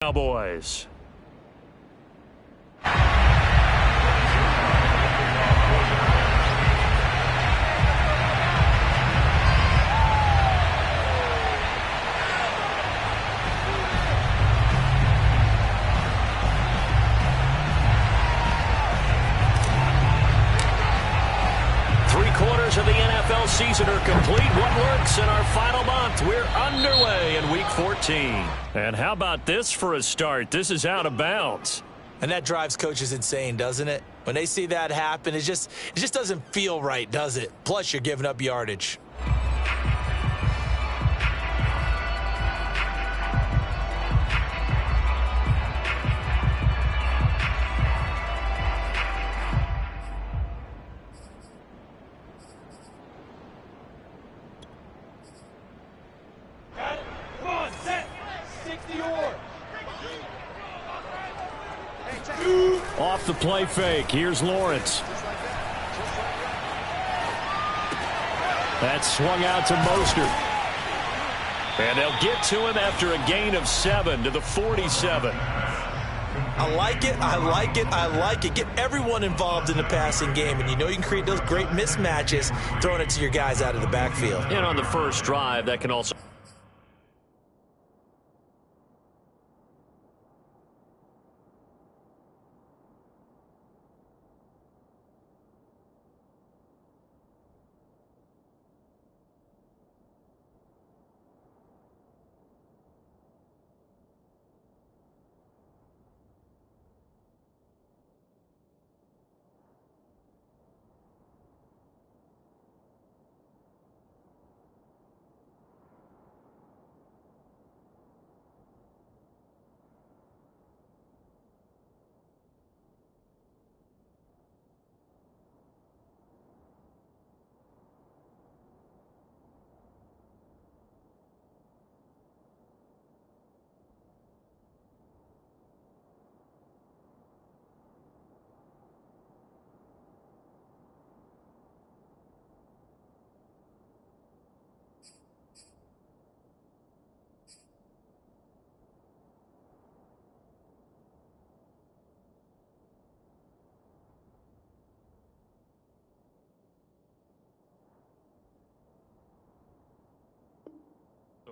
Cowboys. Three-quarters of the NFL season are complete. What works in our final month? We're underway in Week 14. And how about this for a start? This is out of bounds. And that drives coaches insane, doesn't it? When they see that happen, it just doesn't feel right, does it? Plus, you're giving up yardage. Off the play fake. Here's Lawrence. That's swung out to Mostert. And they'll get to him after a gain of 7 to the 47. I like it. I like it. I like it. Get everyone involved in the passing game. And you know you can create those great mismatches throwing it to your guys out of the backfield. And on the first drive, that can also...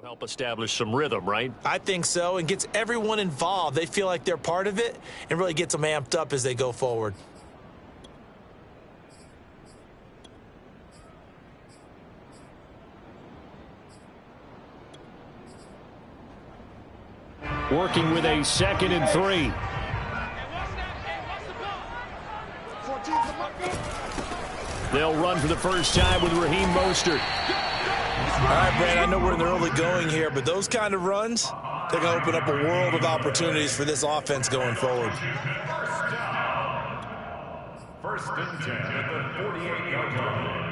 help establish some rhythm, right? I think so, and gets everyone involved. They feel like they're part of it and really gets them amped up as they go forward. Working with a 2nd and 3. They'll run for the first time with Raheem Mostert. All right, Brad, I know we're in the early going here, but those kind of runs, they're going to open up a world of opportunities for this offense going forward. First and 10 at the 48-yard line.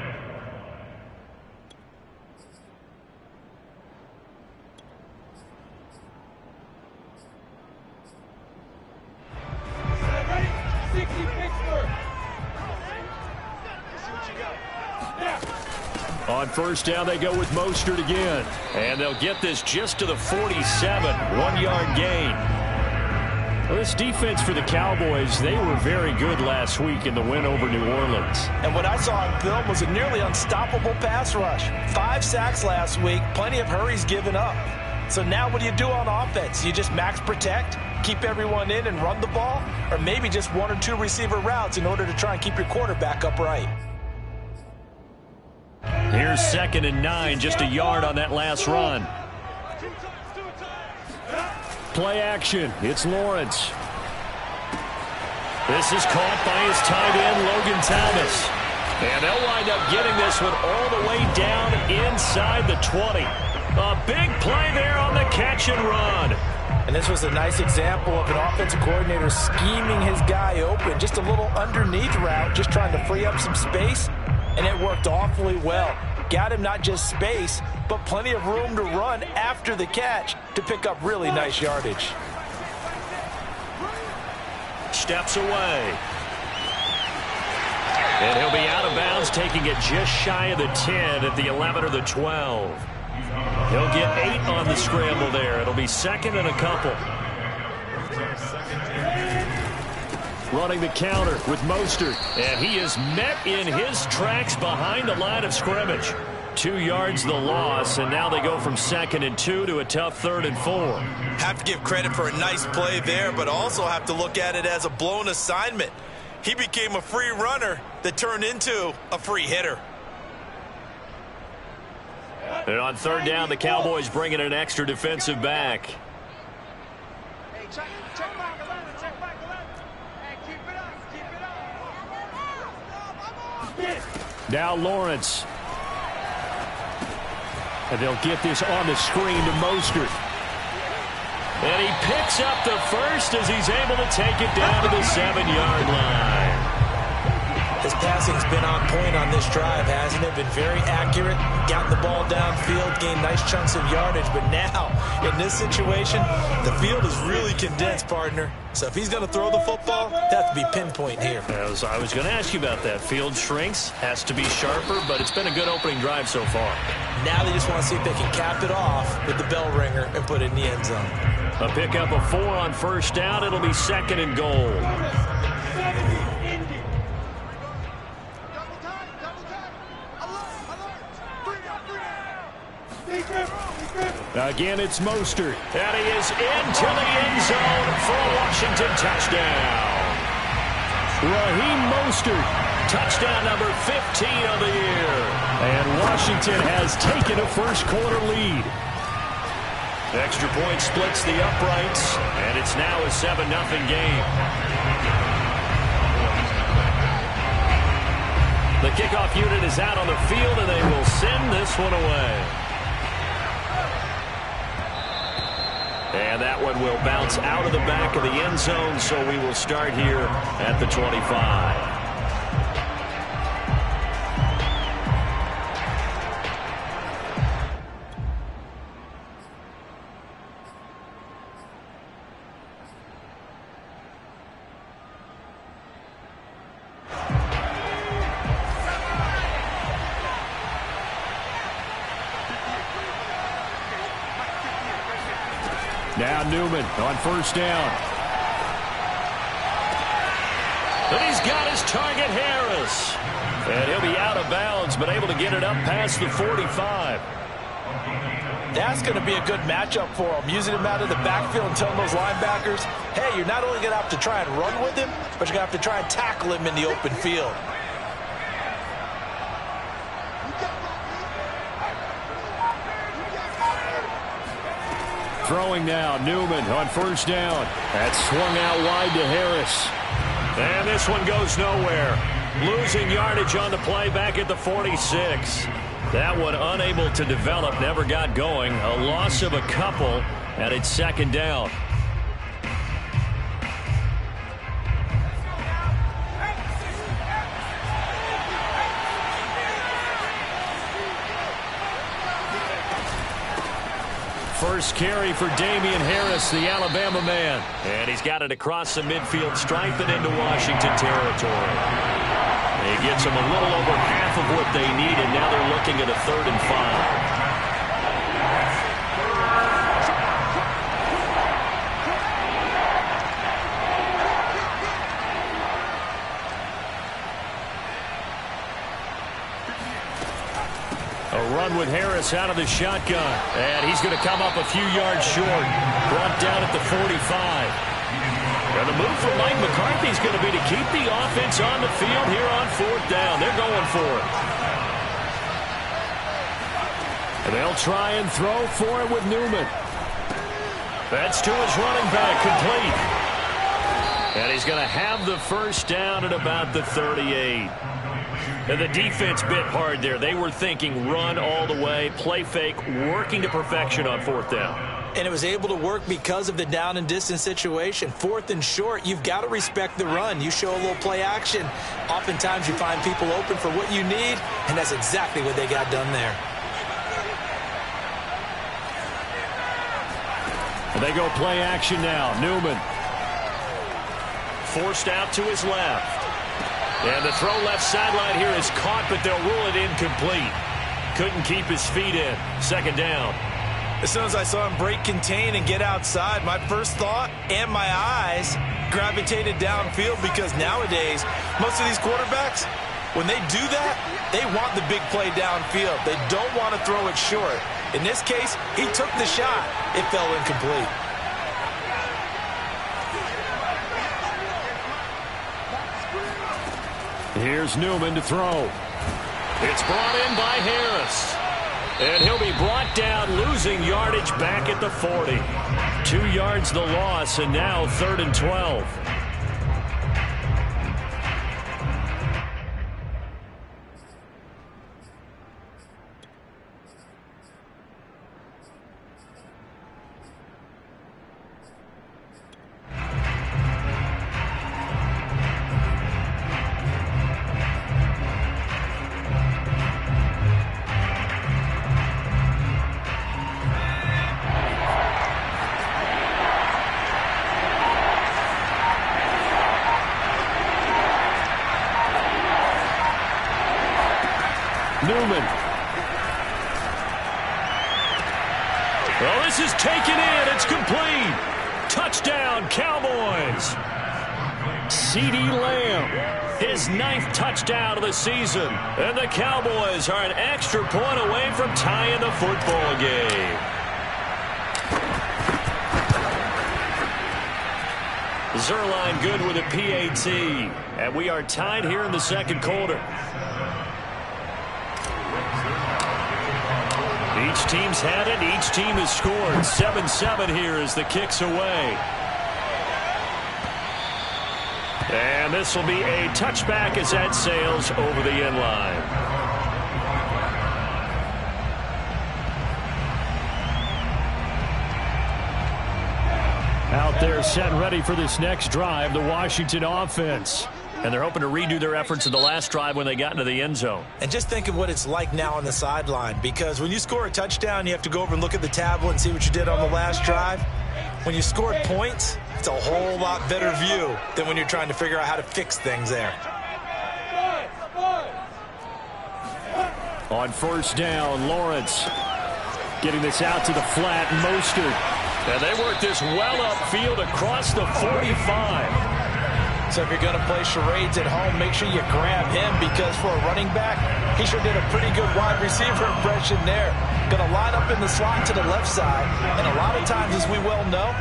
On first down, they go with Mostert again. And they'll get this just to the 47. 1-yard gain. Well, this defense for the Cowboys, they were very good last week in the win over New Orleans. And what I saw on film was a nearly unstoppable pass rush. 5 sacks last week, plenty of hurries given up. So now what do you do on offense? You just max protect, keep everyone in and run the ball? Or maybe just 1 or 2 receiver routes in order to try and keep your quarterback upright? Here's 2nd and 9, just a yard on that last run. Play action. It's Lawrence. This is caught by his tight end, Logan Thomas. And they'll wind up getting this one all the way down inside the 20. A big play there on the catch and run. And this was a nice example of an offensive coordinator scheming his guy open. Just a little underneath route, just trying to free up some space. And it worked awfully well. Got him not just space, but plenty of room to run after the catch to pick up really nice yardage. Steps away. And he'll be out of bounds, taking it just shy of the 10 at the 11 or the 12. He'll get 8 on the scramble there. It'll be 2nd and a couple. Running the counter with Mostert. And he is met in his tracks behind the line of scrimmage. 2 yards the loss, and now they go from 2nd and 2 to a tough 3rd and 4. Have to give credit for a nice play there, but also have to look at it as a blown assignment. He became a free runner that turned into a free hitter. And on 3rd down, the Cowboys bring in an extra defensive back. Now Lawrence. And they'll get this on the screen to Mostert. And he picks up the first as he's able to take it down to the 7-yard line. His passing's been on point on this drive, hasn't it? Been very accurate, gotten the ball downfield, gained nice chunks of yardage. But now, in this situation, the field is really condensed, partner. So if he's going to throw the football, that has to be pinpoint here. I was going to ask you about that. Field shrinks, has to be sharper, but it's been a good opening drive so far. Now they just want to see if they can cap it off with the bell ringer and put it in the end zone. A pickup of 4 on 1st down. It'll be 2nd and goal. Again, it's Mostert. And he is into the end zone for a Washington touchdown. Raheem Mostert, touchdown number 15 of the year. And Washington has taken a first-quarter lead. Extra point splits the uprights, and it's now a 7-0 game. The kickoff unit is out on the field, and they will send this one away. And that one will bounce out of the back of the end zone, so we will start here at the 25. Now Newman on 1st down. And he's got his target, Harris. And he'll be out of bounds, but able to get it up past the 45. That's going to be a good matchup for him, using him out of the backfield and telling those linebackers, hey, you're not only going to have to try and run with him, but you're going to have to try and tackle him in the open field. Throwing now, Newman on 1st down. That's swung out wide to Harris. And this one goes nowhere. Losing yardage on the play back at the 46. That one unable to develop, never got going. A loss of a couple, and it's 2nd down. First carry for Damian Harris, the Alabama man. And he's got it across the midfield stripe and into Washington territory. He gets them a little over half of what they need, and now they're looking at a 3rd and 5. With Harris out of the shotgun. And he's going to come up a few yards short. Brought down at the 45. And the move from Mike McCarthy is going to be to keep the offense on the field here on 4th down. They're going for it. And they'll try and throw for it with Newman. That's to his running back, complete. And he's going to have the 1st down at about the 38. And the defense bit hard there. They were thinking run all the way, play fake, working to perfection on 4th down. And it was able to work because of the down and distance situation. 4th and short, you've got to respect the run. You show a little play action. Oftentimes you find people open for what you need, and that's exactly what they got done there. And they go play action now. Newman. Forced out to his left. And the throw left sideline here is caught, but they'll rule it incomplete. Couldn't keep his feet in. 2nd down. As soon as I saw him break contain and get outside, my first thought and my eyes gravitated downfield, because nowadays, most of these quarterbacks, when they do that, they want the big play downfield. They don't want to throw it short. In this case, he took the shot. It fell incomplete. Here's Newman to throw. It's brought in by Harris. And he'll be brought down, losing yardage back at the 40. 2 yards the loss, and now 3rd and 12. Newman. Well, this is taken in. It's complete. Touchdown, Cowboys. CeeDee Lamb, his 9th touchdown of the season. And the Cowboys are an extra point away from tying the football game. Zuerlein good with a PAT. And we are tied here in the second quarter. Each team's had it. Each team has scored. 7-7 here as the kick's away. And this will be a touchback as that sails over the end line. Out there set and ready for this next drive, the Washington offense. And they're hoping to redo their efforts in the last drive when they got into the end zone. And just think of what it's like now on the sideline, because when you score a touchdown, you have to go over and look at the tablet and see what you did on the last drive. When you scored points, it's a whole lot better view than when you're trying to figure out how to fix things there. On first down, Lawrence getting this out to the flat. Mostert. And they work this well upfield across the 45. So if you're going to play charades at home, make sure you grab him, because for a running back, he sure did a pretty good wide receiver impression there. Going to line up in the slot to the left side. And a lot of times, as we well know,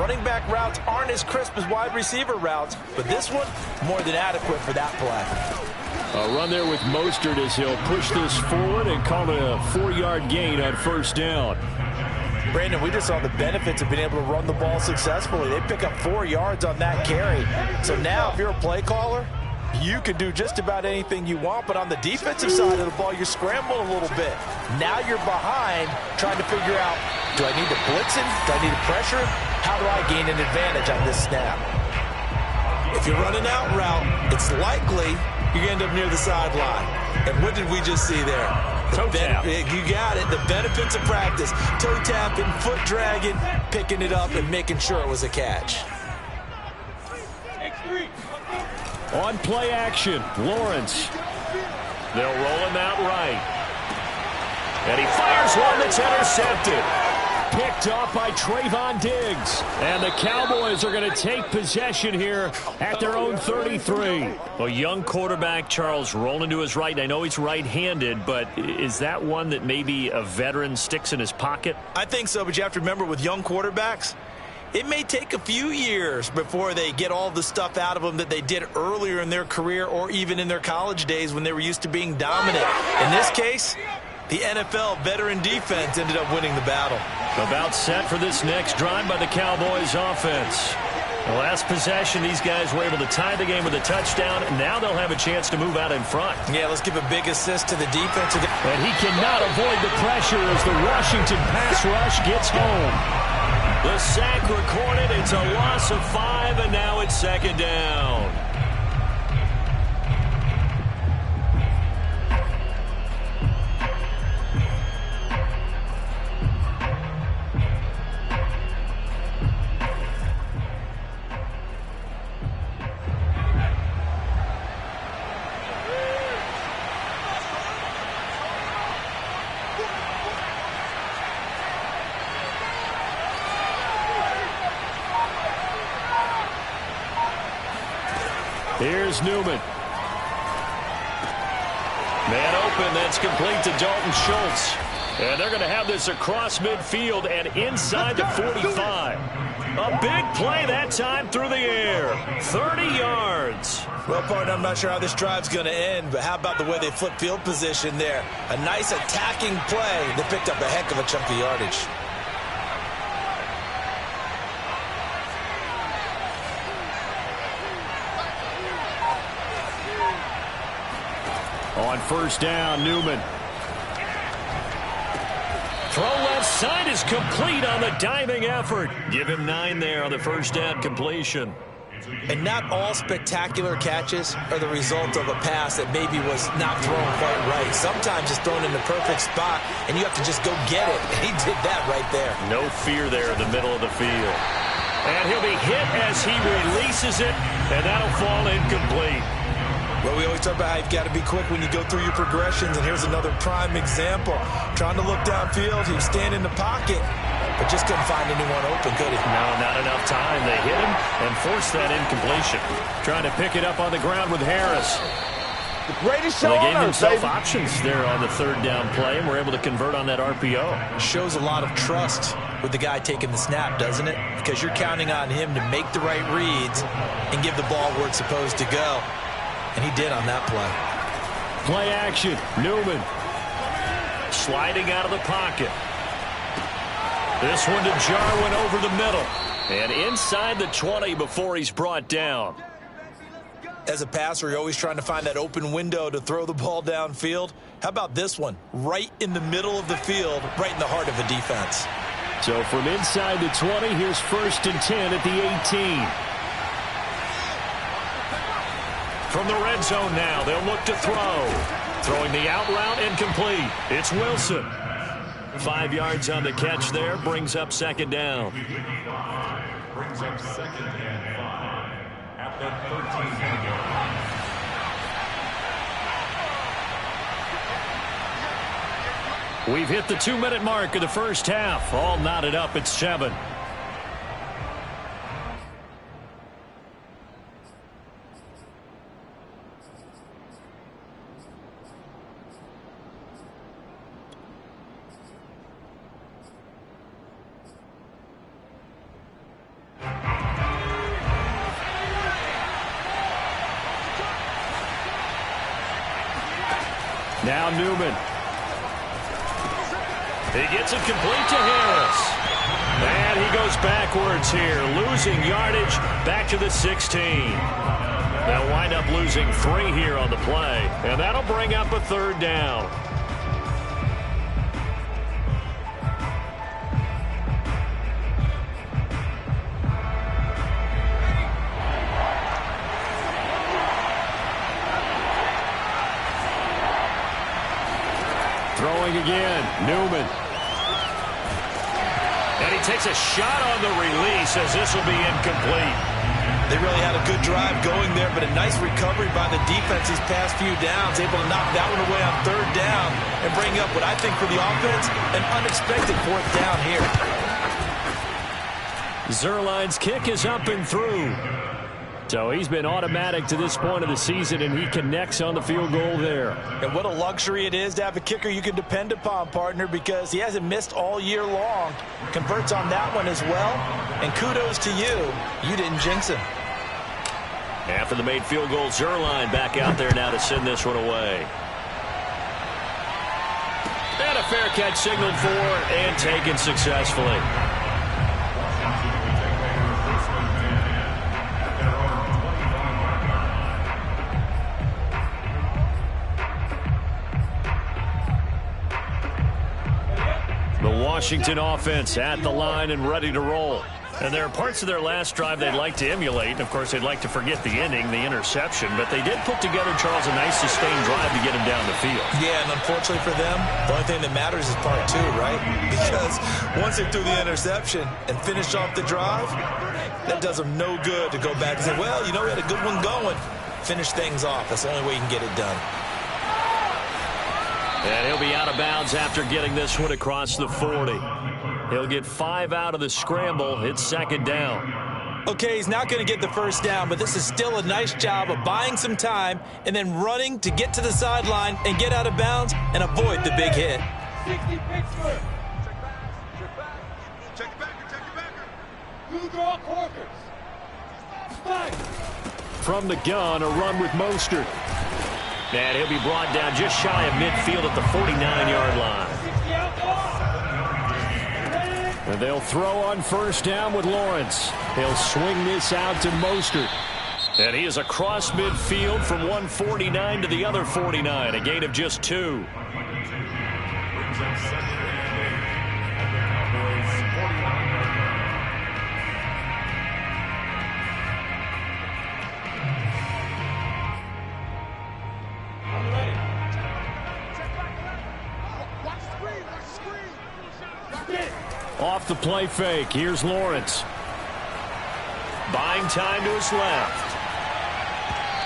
running back routes aren't as crisp as wide receiver routes. But this one, more than adequate for that play. A run there with Mostert as he'll push this forward and call it a 4-yard gain on first down. Brandon, we just saw the benefits of being able to run the ball successfully. They pick up 4 yards on that carry. So now, if you're a play caller, you can do just about anything you want. But on the defensive side of the ball, you scramble a little bit. Now you're behind, trying to figure out, do I need to blitz him? Do I need to pressure him? How do I gain an advantage on this snap? If you're running out route, it's likely you're going to end up near the sideline. And what did we just see there? Toe tap. You got it. The benefits of practice. Toe tapping, foot dragging, picking it up, and making sure it was a catch. On play action, Lawrence. They'll roll him out right. And he fires one that's intercepted. Picked off by Trayvon Diggs. And the Cowboys are going to take possession here at their own 33. A young quarterback, Charles, rolling to his right. I know he's right-handed, but is that one that maybe a veteran sticks in his pocket? I think so, but you have to remember, with young quarterbacks, it may take a few years before they get all the stuff out of them that they did earlier in their career or even in their college days when they were used to being dominant. In this case, the NFL veteran defense ended up winning the battle. About set for this next drive by the Cowboys offense. The last possession, these guys were able to tie the game with a touchdown. Now they'll have a chance to move out in front. Yeah, let's give a big assist to the defense. And he cannot avoid the pressure as the Washington pass rush gets home. The sack recorded. It's a loss of 5, and now it's second down. Here's Newman. Man open, that's complete to Dalton Schultz. And they're going to have this across midfield and inside the 45. A big play that time through the air. 30 yards. Well, partner, I'm not sure how this drive's going to end, but how about the way they flip field position there? A nice attacking play. They picked up a heck of a chunk of yardage. On first down, Newman. Throw left side is complete on the diving effort. Give him 9 there on the first down completion. And not all spectacular catches are the result of a pass that maybe was not thrown quite right. Sometimes it's thrown in the perfect spot, and you have to just go get it. And he did that right there. No fear there in the middle of the field. And he'll be hit as he releases it, and that'll fall incomplete. Well, we always talk about how you've got to be quick when you go through your progressions, and here's another prime example. Trying to look downfield, he was standing in the pocket, but just couldn't find anyone open, could he? No, not enough time. They hit him and forced that incompletion. Trying to pick it up on the ground with Harris. The greatest show They gave on earth, themselves baby. options there on the third down play, and were able to convert on that RPO. Shows a lot of trust with the guy taking the snap, doesn't it? Because you're counting on him to make the right reads and give the ball where it's supposed to go. And he did on that play. Play action. Newman sliding out of the pocket. This one to Jarwin over the middle. And inside the 20 before he's brought down. As a passer, you're always trying to find that open window to throw the ball downfield. How about this one? Right in the middle of the field, right in the heart of a defense. So from inside the 20, here's 1st and 10 at the 18. From the red zone now, they'll look to throw. Throwing the out route incomplete. It's Wilson. 5 yards on the catch there, brings up 2nd down. Brings up 2nd and 5 at the 13-yard line. We've hit the 2-minute mark of the first half. All knotted up at 7. Now Newman. He gets it complete to Harris. And he goes backwards here, losing yardage back to the 16. They'll wind up losing 3 here on the play, and that'll bring up a 3rd down. Throwing again, Newman. And he takes a shot on the release as this will be incomplete. They really had a good drive going there, but a nice recovery by the defense these past few downs, able to knock that one away on 3rd down and bring up what I think for the offense, an unexpected 4th down here. Zuerlein's kick is up and through. So he's been automatic to this point of the season, and he connects on the field goal there. And what a luxury it is to have a kicker you can depend upon, partner, because he hasn't missed all year long. Converts on that one as well, and kudos to you. You didn't jinx him. After the made field goal, Zuerlein back out there now to send this one away. And a fair catch signaled for and taken successfully. Washington offense at the line and ready to roll. And there are parts of their last drive they'd like to emulate. Of course, they'd like to forget the ending, the interception. But they did put together, Charles, a nice sustained drive to get him down the field. Yeah, and unfortunately for them, the only thing that matters is part 2, right? Because once they threw the interception and finished off the drive, that does them no good to go back and say, well, you know, we had a good one going. Finish things off. That's the only way you can get it done. And he'll be out of bounds after getting this one across the 40. He'll get 5 out of the scramble. It's 2nd down. Okay, he's not going to get the first down, but this is still a nice job of buying some time and then running to get to the sideline and get out of bounds and avoid the big hit. 60 Pittsburgh. Check it back. Two draw corkers. Spike. From the gun, a run with Mostert. And he'll be brought down just shy of midfield at the 49-yard line. And they'll throw on first down with Lawrence. He'll swing this out to Mostert. And he is across midfield from 149 to the other 49, a gain of just 2. Off the play fake, here's Lawrence. Buying time to his left.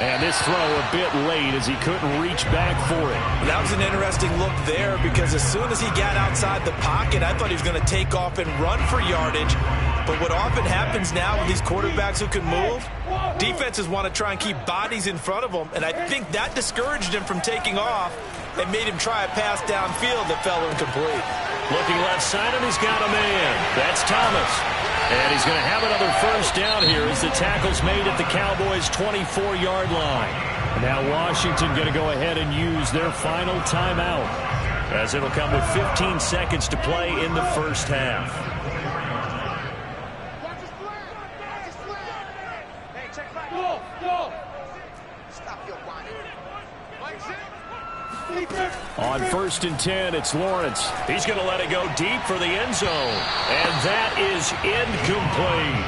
And this throw a bit late as he couldn't reach back for it. That was an interesting look there because as soon as he got outside the pocket, I thought he was going to take off and run for yardage. But what often happens now with these quarterbacks who can move, defenses want to try and keep bodies in front of them. And I think that discouraged him from taking off and made him try a pass downfield that fell incomplete. Looking left side, and he's got a man. That's Thomas. And he's going to have another first down here as the tackle's made at the Cowboys' 24-yard line. And now Washington going to go ahead and use their final timeout, as it'll come with 15 seconds to play in the first half. On 1st and 10, it's Lawrence. He's going to let it go deep for the end zone. And that is incomplete.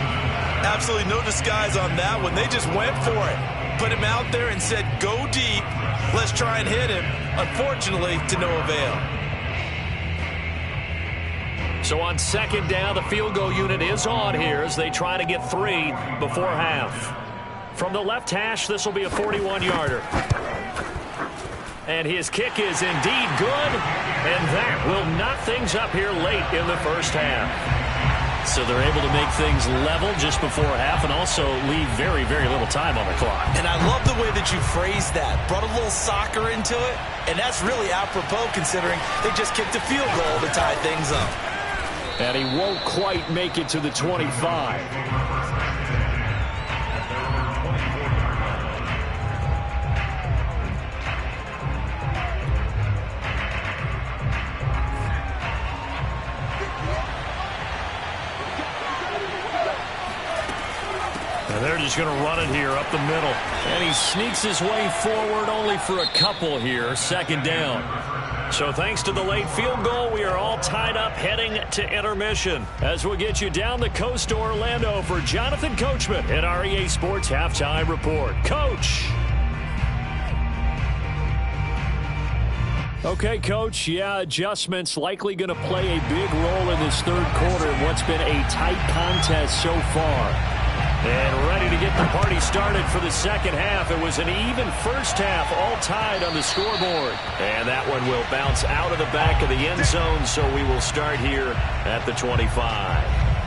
Absolutely no disguise on that one. They just went for it. Put him out there and said, go deep. Let's try and hit him. Unfortunately, to no avail. So on 2nd down, the field goal unit is on here as they try to get 3 before half. From the left hash, this will be a 41-yarder. And his kick is indeed good, and that will knock things up here late in the first half. So they're able to make things level just before half and also leave very, very little time on the clock. And I love the way that you phrased that. Brought a little soccer into it, and that's really apropos considering they just kicked a field goal to tie things up. And he won't quite make it to the 25. They're just going to run it here up the middle. And he sneaks his way forward only for a couple here. 2nd down. So thanks to the late field goal, we are all tied up heading to intermission. As we'll get you down the coast to Orlando for Jonathan Coachman at our EA Sports Halftime Report. Coach. Okay, Coach. Yeah, adjustments likely going to play a big role in this 3rd quarter in what's been a tight contest so far. And ready to get the party started for the 2nd half. It was an even first half, all tied on the scoreboard. And that one will bounce out of the back of the end zone, so we will start here at the 25.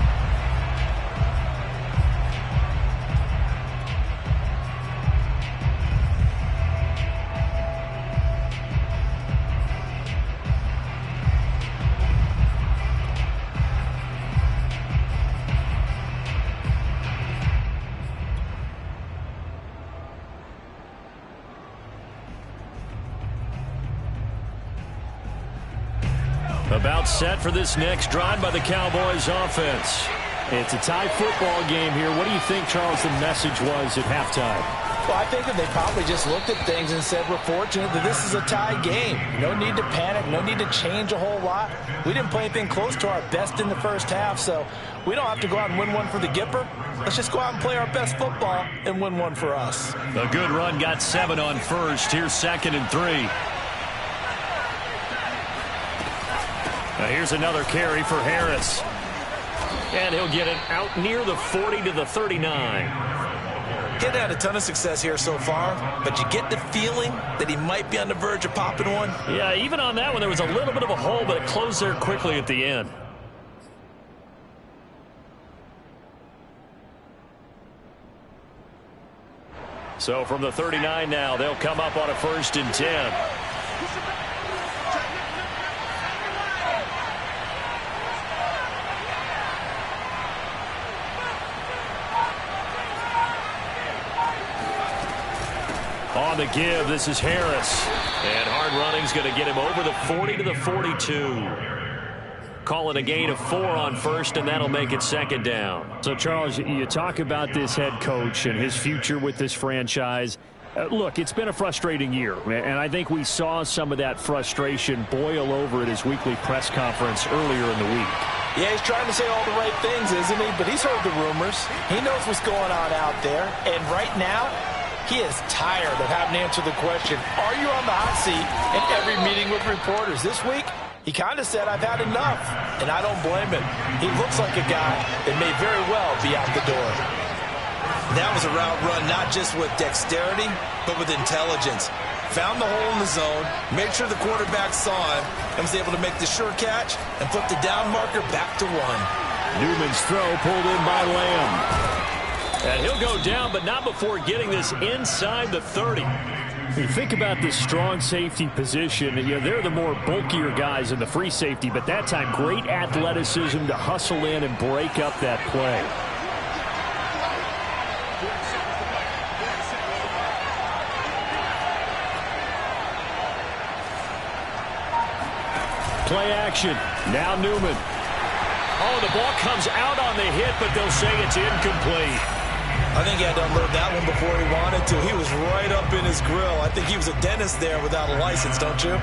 About set for this next drive by the Cowboys offense. It's a tie football game here. What do you think, Charles, the message was at halftime? Well, I think that they probably just looked at things and said, we're fortunate that this is a tie game. No need to panic. No need to change a whole lot. We didn't play anything close to our best in the first half, so we don't have to go out and win one for the Gipper. Let's just go out and play our best football and win one for us. A good run got 7 on first. Here's 2nd and 3. Now here's another carry for Harris. And he'll get it out near the 40 to the 39. He'd had a ton of success here so far, but you get the feeling that he might be on the verge of popping one. Yeah, even on that one, there was a little bit of a hole, but it closed there quickly at the end. So from the 39 now, they'll come up on a 1st and 10. On the give, this is Harris. And hard running's going to get him over the 40 to the 42. Call it a gain of 4 on 1st, and that'll make it 2nd down. So, Charles, you talk about this head coach and his future with this franchise. Look, it's been a frustrating year, and I think we saw some of that frustration boil over at his weekly press conference earlier in the week. Yeah, he's trying to say all the right things, isn't he? But he's heard the rumors. He knows what's going on out there. And right now, he is tired of having to answer the question, are you on the hot seat in every meeting with reporters? This week, he kind of said, I've had enough, and I don't blame him. He looks like a guy that may very well be out the door. That was a route run not just with dexterity, but with intelligence. Found the hole in the zone, made sure the quarterback saw him, and was able to make the sure catch and flip the down marker back to 1. Newman's throw pulled in by Lamb. And he'll go down, but not before getting this inside the 30. You think about this strong safety position. You know, they're the more bulkier guys in the free safety, but that time, great athleticism to hustle in and break up that play. Play action. Now Newman. Oh, the ball comes out on the hit, but they'll say it's incomplete. I think he had to unload that one before he wanted to. He was right up in his grill. I think he was a dentist there without a license, don't you?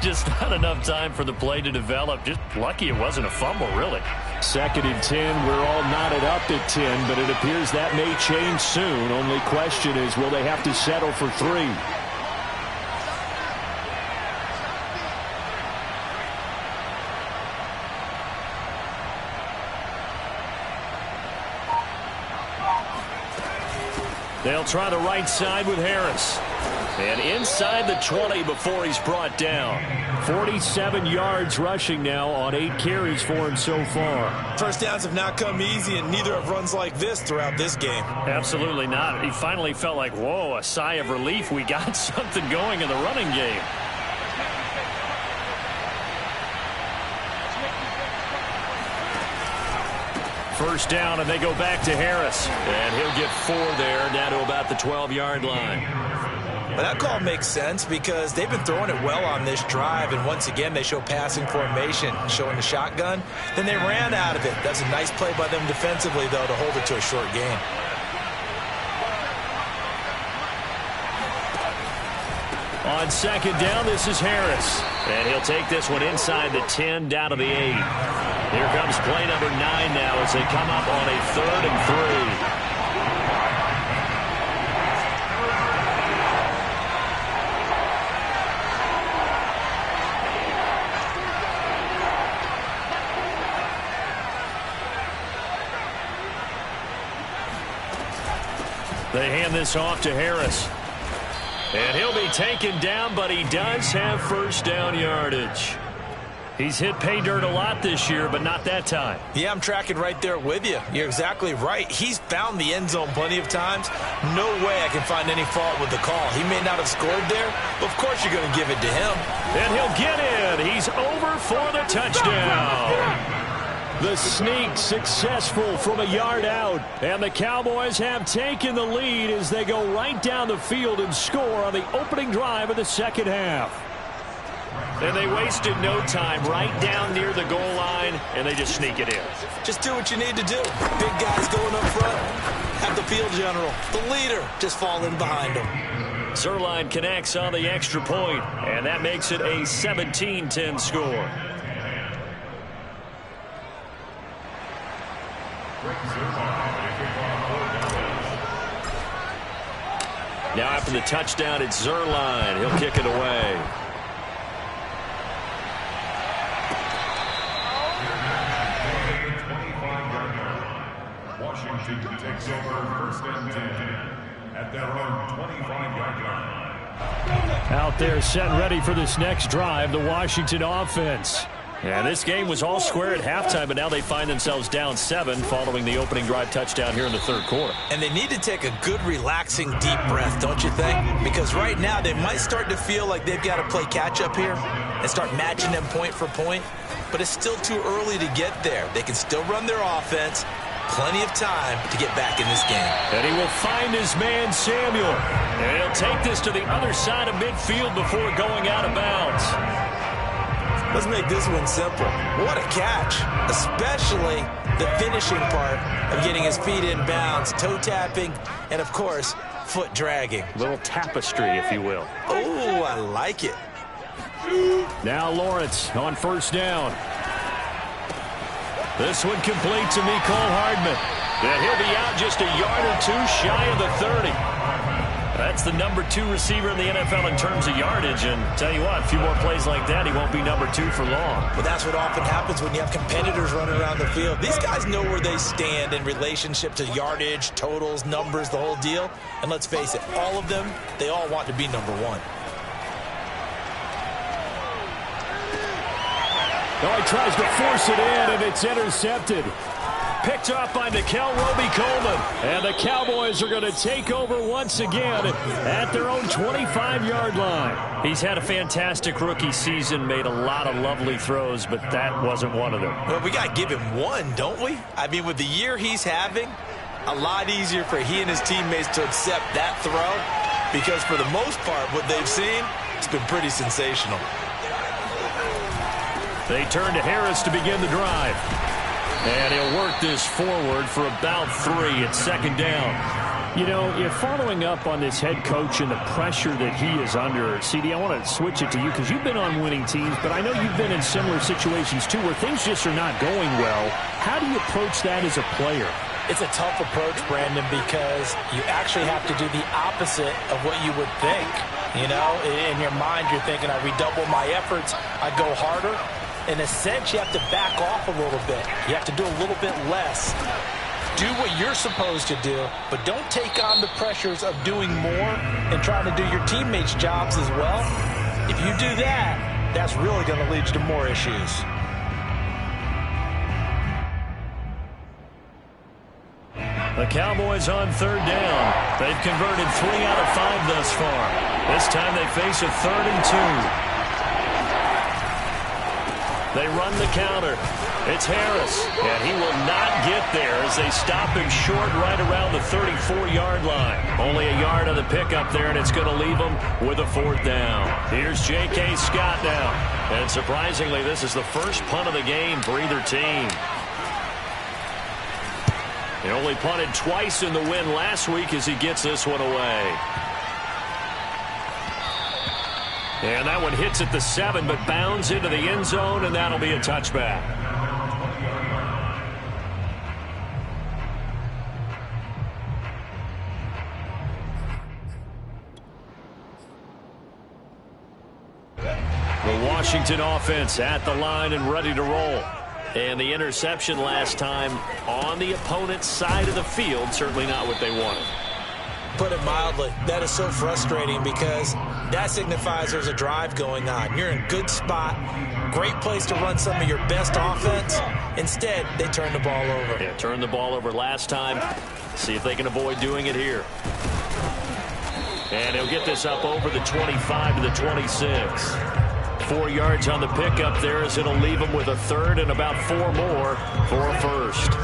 Just not enough time for the play to develop. Just lucky it wasn't a fumble, really. 2nd and 10. We're all knotted up at 10, but it appears that may change soon. Only question is, will they have to settle for 3? They'll try the right side with Harris. And inside the 20 before he's brought down. 47 yards rushing now on 8 carries for him so far. First downs have not come easy, and neither have runs like this throughout this game. Absolutely not. He finally felt like, whoa, a sigh of relief. We got something going in the running game. First down, and they go back to Harris. And he'll get 4 there, down to about the 12-yard line. But that call makes sense because they've been throwing it well on this drive, and once again they show passing formation, showing the shotgun. Then they ran out of it. That's a nice play by them defensively, though, to hold it to a short gain. On 2nd down, this is Harris. And he'll take this one inside the 10, down to the 8. Here comes play number 9 now as they come up on a 3rd and 3. They hand this off to Harris. And he'll be taken down, but he does have first down yardage. He's hit pay dirt a lot this year, but not that time. Yeah, I'm tracking right there with you. You're exactly right. He's found the end zone plenty of times. No way I can find any fault with the call. He may not have scored there, but of course you're going to give it to him. And he'll get in. He's over for the touchdown. The sneak successful from a yard out. And the Cowboys have taken the lead as they go right down the field and score on the opening drive of the second half. And they wasted no time right down near the goal line, and they just sneak it in. Just do what you need to do. Big guys going up front. Have the field general, the leader, just fall in behind him. Zuerlein connects on the extra point, and that makes it a 17-10 score. Now after the touchdown, it's Zuerlein. He'll kick it away. Washington takes over first and 10 at their own 25-yard line. Out there set ready for this next drive, the Washington offense. And this game was all square at halftime, but now they find themselves down 7 following the opening drive touchdown here in the third quarter. And they need to take a good, relaxing, deep breath, don't you think? Because right now they might start to feel like they've got to play catch-up here and start matching them point for point. But it's still too early to get there. They can still run their offense. Plenty of time to get back in this game. And he will find his man, Samuel. And he'll take this to the other side of midfield before going out of bounds. Let's make this one simple. What a catch, especially the finishing part of getting his feet in bounds, toe tapping, and, of course, foot dragging. A little tapestry, if you will. Oh, I like it. Now Lawrence on first down. This one complete to Mecole Hardman. And he'll be out just a yard or two shy of the 30. That's the number 2 receiver in the NFL in terms of yardage. And tell you what, a few more plays like that, he won't be number 2 for long. Well, that's what often happens when you have competitors running around the field. These guys know where they stand in relationship to yardage, totals, numbers, the whole deal. And let's face it, all of them, they all want to be number 1. Oh, he tries to force it in, and it's intercepted. Picked up by Nickell Robey-Coleman. And the Cowboys are going to take over once again at their own 25-yard line. He's had a fantastic rookie season, made a lot of lovely throws, but that wasn't one of them. Well, we got to give him one, don't we? I mean, with the year he's having, a lot easier for he and his teammates to accept that throw, because for the most part, what they've seen, it's been pretty sensational. They turn to Harris to begin the drive. And he'll work this forward for about 3 at second down. You know, if following up on this head coach and the pressure that he is under, CD, I want to switch it to you because you've been on winning teams, but I know you've been in similar situations too where things just are not going well. How do you approach that as a player? It's a tough approach, Brandon, because you actually have to do the opposite of what you would think. You know, in your mind, you're thinking, I redouble my efforts, I go harder. In a sense, you have to back off a little bit. You have to do a little bit less. Do what you're supposed to do, but don't take on the pressures of doing more and trying to do your teammates' jobs as well. If you do that, that's really going to lead you to more issues. The Cowboys on third down. They've converted 3 out of 5 thus far. This time they face a 3rd and 2. They run the counter. It's Harris, and he will not get there as they stop him short right around the 34-yard line. Only a yard on the pickup there, and it's going to leave him with a 4th down. Here's J.K. Scott now. And surprisingly, this is the first punt of the game for either team. He only punted twice in the win last week as he gets this one away. And that one hits at the 7, but bounds into the end zone, and that'll be a touchback. The Washington offense at the line and ready to roll. And the interception last time on the opponent's side of the field, certainly not what they wanted. Put it mildly, that is so frustrating because that signifies there's a drive going on. You're in a good spot, great place to run some of your best offense. Instead, they turn the ball over. Yeah, turned the ball over last time. See if they can avoid doing it here. And he'll get this up over the 25 to the 26. 4 yards on the pickup there as it'll leave him with a 3rd and about 4 more for a 1st.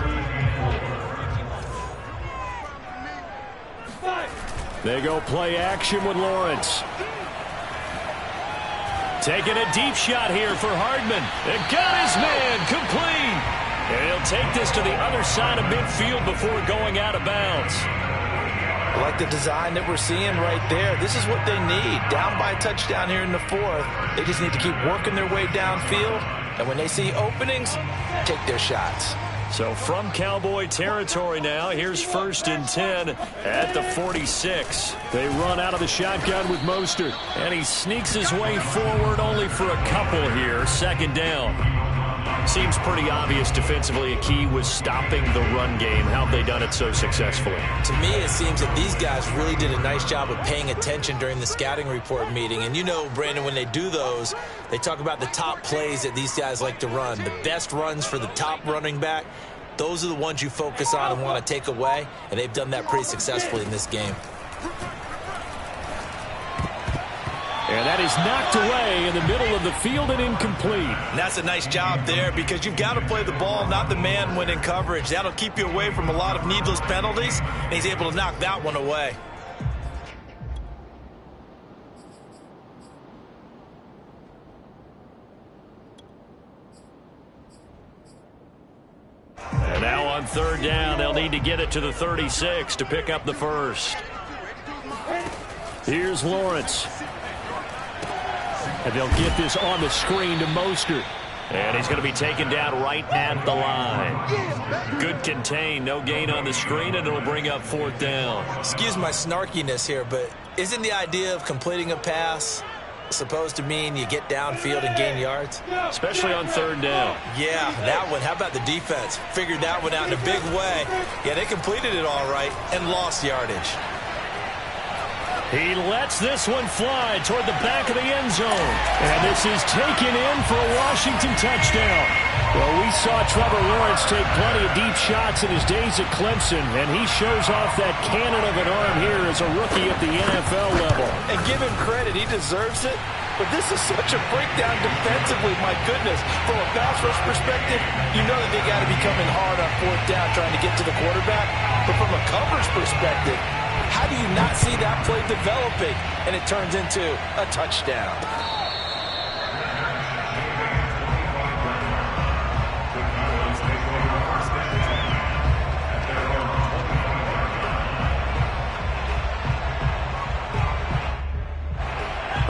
They go play action with Lawrence. Taking a deep shot here for Hardman. And got his man complete. And he'll take this to the other side of midfield before going out of bounds. I like the design that we're seeing right there. This is what they need. Down by a touchdown here in the 4th. They just need to keep working their way downfield. And when they see openings, take their shots. So from Cowboy territory now, here's 1st and 10 at the 46. They run out of the shotgun with Mostert. And he sneaks his way forward only for a couple here. 2nd down. Seems pretty obvious defensively a key was stopping the run game. How have they done it so successfully? To me, it seems that these guys really did a nice job of paying attention during the scouting report meeting. And you know, Brandon, when they do those, they talk about the top plays that these guys like to run. The best runs for the top running back, those are the ones you focus on and want to take away. And they've done that pretty successfully in this game. And that is knocked away in the middle of the field and incomplete. And that's a nice job there because you've got to play the ball, not the man when in coverage. That'll keep you away from a lot of needless penalties, and he's able to knock that one away. And now on third down, they'll need to get it to the 36 to pick up the first. Here's Lawrence. And they'll get this on the screen to Mostert. And he's going to be taken down right at the line. Good contain, no gain on the screen, and it'll bring up fourth down. Excuse my snarkiness here, but isn't the idea of completing a pass supposed to mean you get downfield and gain yards? Especially on third down. Yeah, that one. How about the defense? Figured that one out in a big way. Yeah, they completed it all right and lost yardage. He lets this one fly toward the back of the end zone. And this is taken in for a Washington touchdown. Well, we saw Trevor Lawrence take plenty of deep shots in his days at Clemson, and he shows off that cannon of an arm here as a rookie at the NFL level. And give him credit, he deserves it. But this is such a breakdown defensively, my goodness. From a pass rush perspective, you know that they got to be coming hard on fourth down trying to get to the quarterback. But from a coverage perspective, how do you not see that play developing and it turns into a touchdown?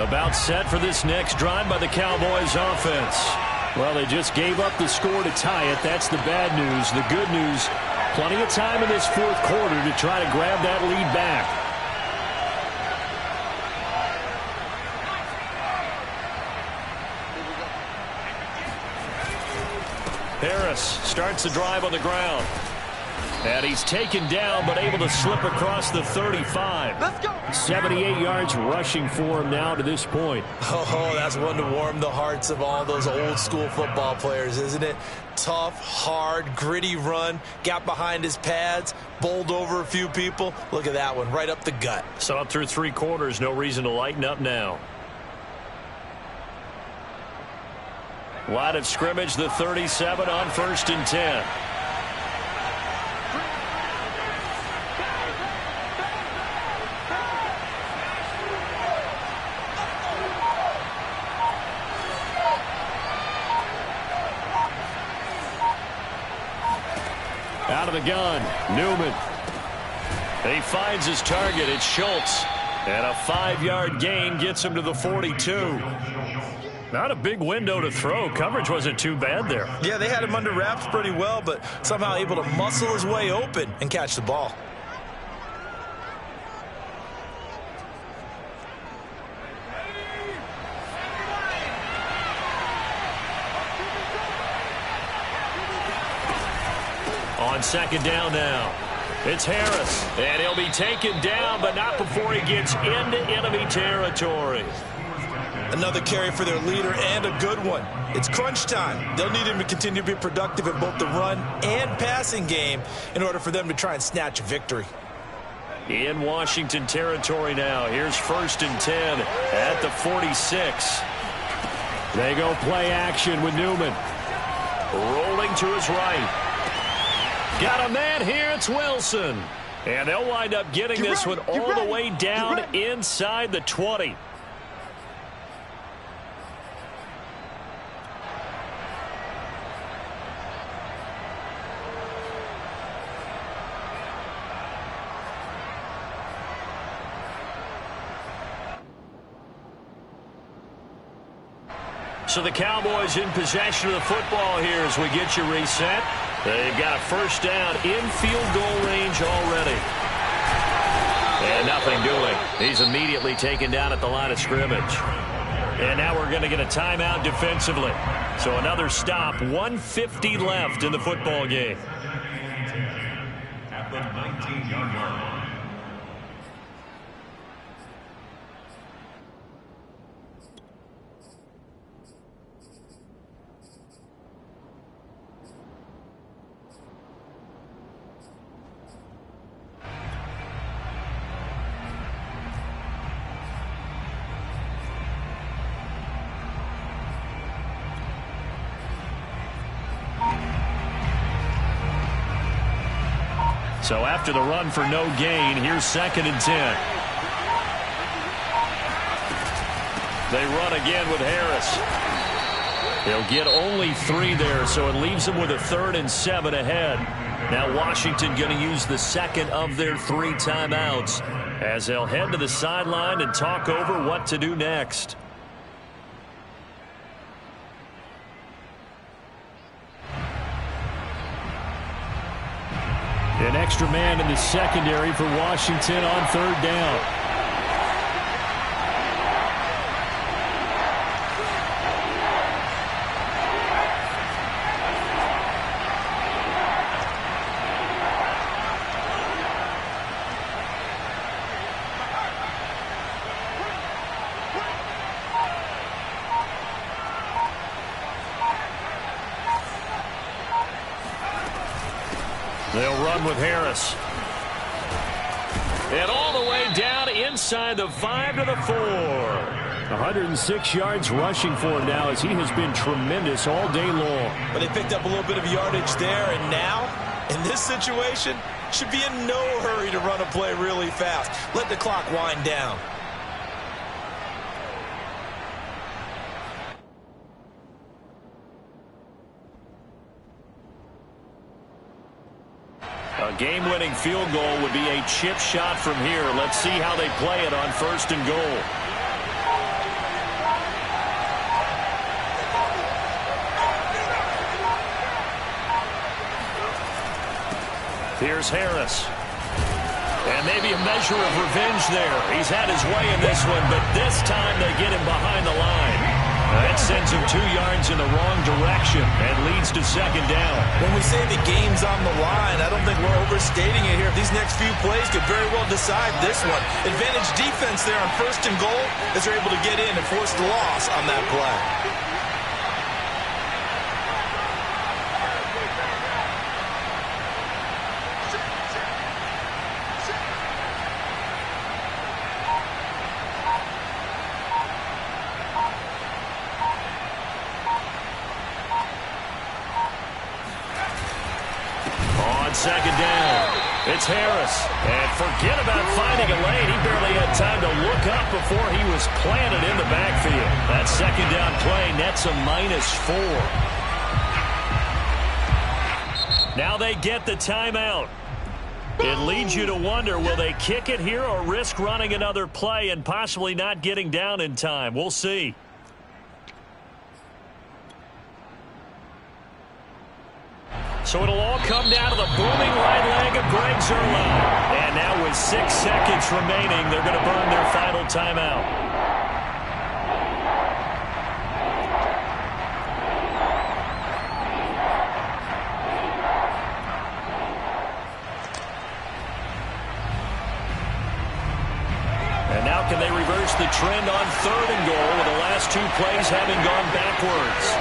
About set for this next drive by the Cowboys offense. Well, they just gave up the score to tie it. That's the bad news. The good news, plenty of time in this fourth quarter to try to grab that lead back. Harris starts the drive on the ground. And he's taken down, but able to slip across the 35. Let's go. 78 yards rushing for him now to this point. Oh, that's one to warm the hearts of all those old school football players, isn't it? Tough, hard, gritty run. Got behind his pads, bowled over a few people. Look at that one, right up the gut. So up through three quarters, no reason to lighten up now. Line of scrimmage, the 37 on 1st and 10. Out of the gun, Newman. He finds his target. It's Schultz. And a 5-yard gain gets him to the 42. Not a big window to throw. Coverage wasn't too bad there. Yeah, they had him under wraps pretty well, but somehow able to muscle his way open and catch the ball. On second down now, it's Harris. And he'll be taken down, but not before he gets into enemy territory. Another carry for their leader and a good one. It's crunch time. They'll need him to continue to be productive in both the run and passing game in order for them to try and snatch a victory. In Washington territory now. Here's 1st and 10 at the 46. They go play action with Newman. Rolling to his right. Got a man here. It's Wilson. And they'll wind up getting this one all the way down inside the 20. So the Cowboys in possession of the football here as we get you reset. They've got a first down in field goal range already. And nothing doing. He's immediately taken down at the line of scrimmage. And now we're going to get a timeout defensively. So another stop, 1:50 left in the football game. At the 19-yard line. So after the run for no gain, here's 2nd and 10. They run again with Harris. They'll get only 3 there, so it leaves them with a 3rd and 7 ahead. Now Washington going to use the second of their 3 timeouts as they'll head to the sideline and talk over what to do next. An extra man in the secondary for Washington on 3rd down. They'll run with Harris. And all the way down inside the 5 to the 4. 106 yards rushing for him now as he has been tremendous all day long. But they picked up a little bit of yardage there, and now, in this situation, should be in no hurry to run a play really fast. Let the clock wind down. A game-winning field goal would be a chip shot from here. Let's see how they play it on 1st and goal. Here's Harris. And maybe a measure of revenge there. He's had his way in this one, but this time they get him behind the line. That sends him 2 yards in the wrong direction and leads to 2nd down. When we say the game's on the line, I don't think we're overstating it here. These next few plays could very well decide this one. Advantage defense there on 1st and goal as they're able to get in and force the loss on that play. On 2nd down, it's Harris. And forget about finding a lane. He barely had time to look up before he was planted in the backfield. That 2nd down play nets a -4. Now they get the timeout. It leads you to wonder, will they kick it here or risk running another play and possibly not getting down in time? We'll see. So it'll all come down to the booming right leg of Greg Zuerlein. And now with 6 seconds remaining, they're going to burn their final timeout. And now can they reverse the trend on 3rd and goal with the last 2 plays having gone backwards?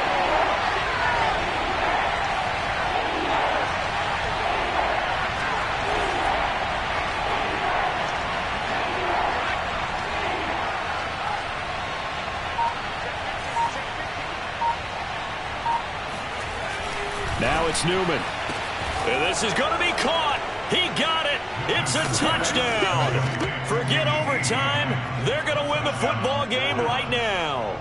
Now it's Newman. And this is going to be caught. He got it. It's a touchdown. Forget overtime. They're going to win the football game right now.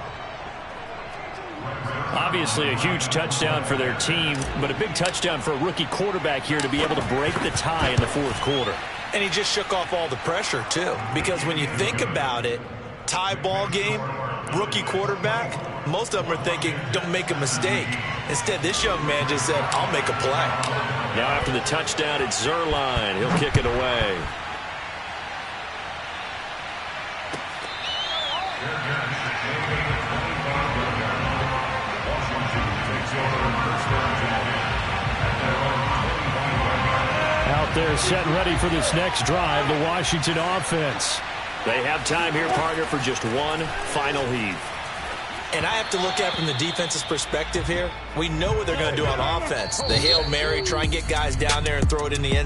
Obviously a huge touchdown for their team, but a big touchdown for a rookie quarterback here to be able to break the tie in the 4th quarter. And he just shook off all the pressure, too. Because when you think about it, tie ball game, rookie quarterback, most of them are thinking, don't make a mistake. Instead, this young man just said, I'll make a play. Now after the touchdown, it's Zuerlein. He'll kick it away. Out there set and ready for this next drive, the Washington offense. They have time here, partner, for just one final heave. And I have to look at it from the defense's perspective here. We know what they're going to do on offense. The Hail Mary, try and get guys down there and throw it in the end